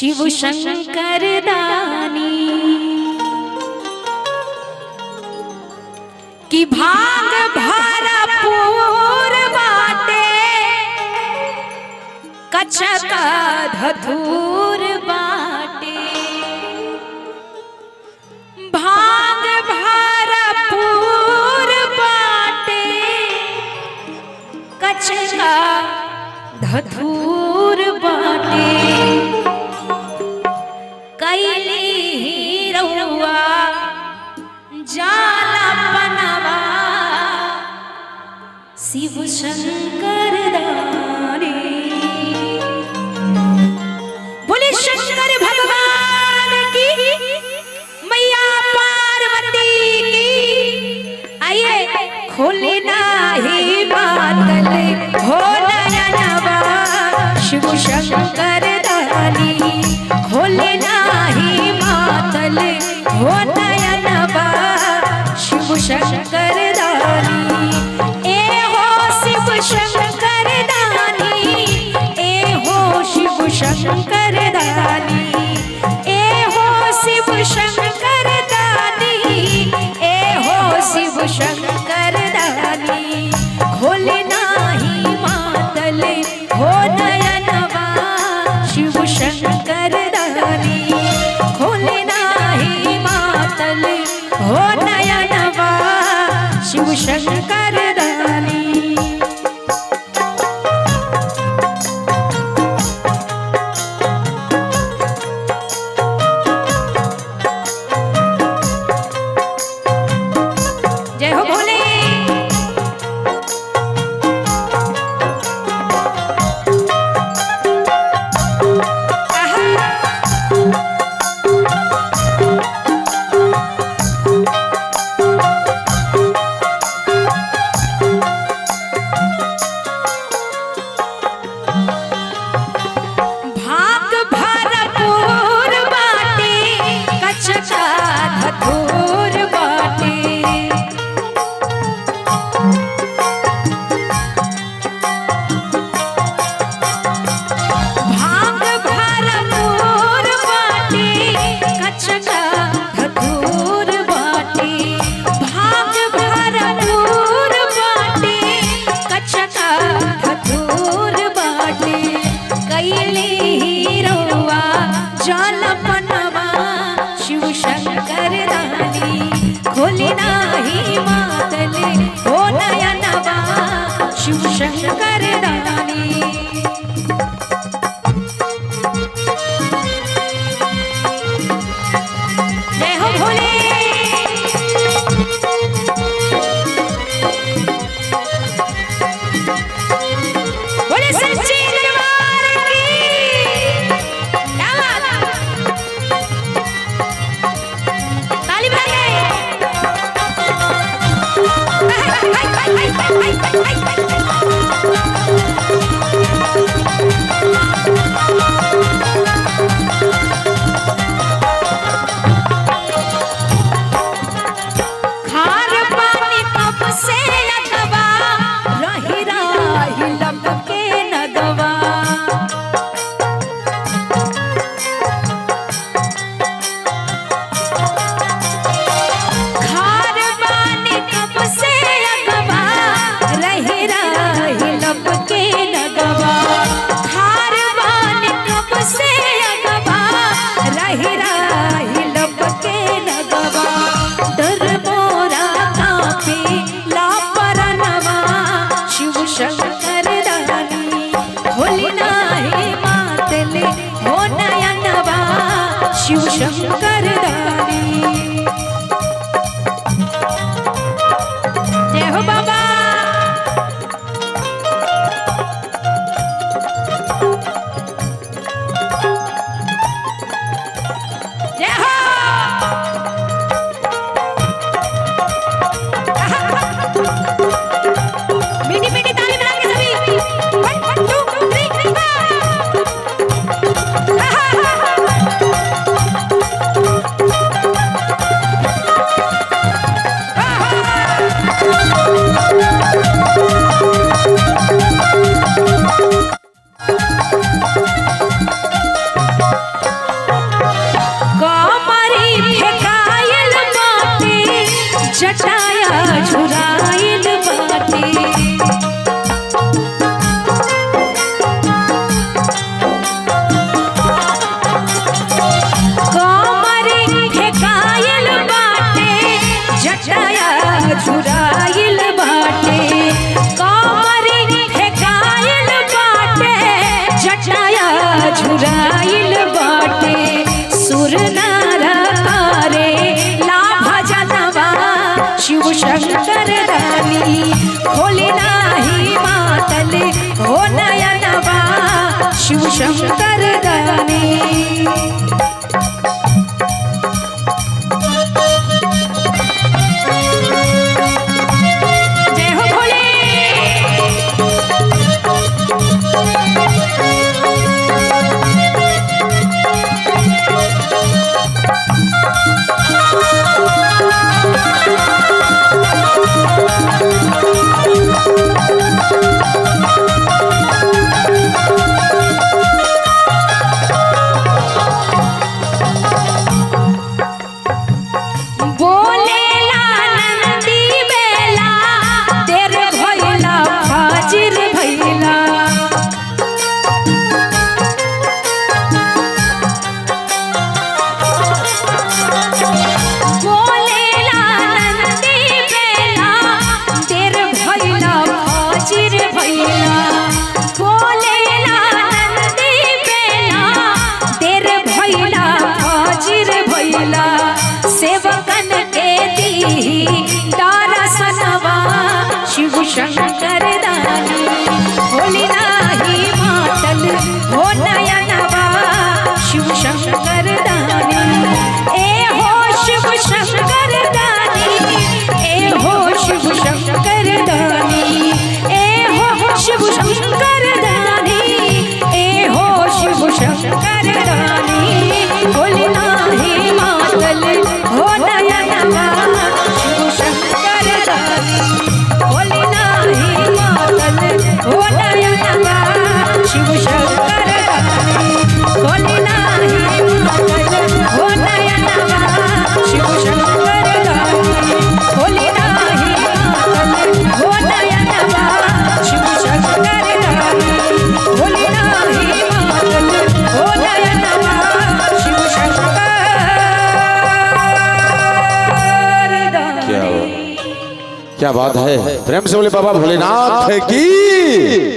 शिव शंकर दानी की भाग भरपूर बाटे कचका धतूर बाटे भाग भरपूर बाटे कचका धतूर बाटे कैली रउआ जाला बनवा शिव शंकर दानी बोले शंकर भगवान की मैया पार्वती की। आइए खोले नाही बादल हो नयनवा शिव शंकर दानी खोले नाही बादल हो नयनवा शिव शंकर दानी ए हो शिव शंकर दानी ए हो शिव शंकर दानी ए हो शिव शंकर दानी ए हो शिव शंकर दानी खोले नाही मातल हो नयनवा शिव शंकर दानी खोले नाही मातल हो नयनवा शिव शंकर दानी। जय हो भोले। भाग भरपूर बाटे कचका धतूर बाटे भाग भरपूर बाटे कचका धतूर बाटे भाग भरपूर बाटे कचका धतूर बाटे कैली रउआ जाल बनवा शिव शंकर दानी खोले नाही मातल हो नयनवा शिव शंकर दानी। जय हो भोले। बोले सच्चे दरबार की क्या बात ताली बजाइए। खार पानी कब से लगवा रही राही लपके नगवा खार पानी कब से लगवा रही राही लपके नगवा खार पानी कब से लगवा रही राही लपके नगवा डर मोरा कापे लापरनवा शिव शंकर दानी खोले नाही मातल हो नयनवा शिव शंकर दानी। जय हो बाबा। जय हो। मीठी मीठी ताली बजा के सभी 1 2 3 4 शंकर दानी। जय हो भोले। सेवकन के दी दर्शनवा शिव शंकर दानी। होली नाही मातल हो नयनवा शिव शंकर दानी। ए हो शिव शंकर दानी, ए हो शिव शंकर दानी, ए हो शिव शंकर दानी, ए हो शिव शंकर दानी। होली नाही मातल हो नयनवा शिव शंकर दानी। होली नाही मातल हो नयनवा शिव शंकर दानी। होली नाही मातल हो नयनवा शिव शंकर दानी। होली नाही मातल हो नयनवा शिव शंकर दानी। होली नाही मातल हो नयनवा शिव शंकर। क्या बात है। प्रेम से बोले बाबा भोलेनाथ की।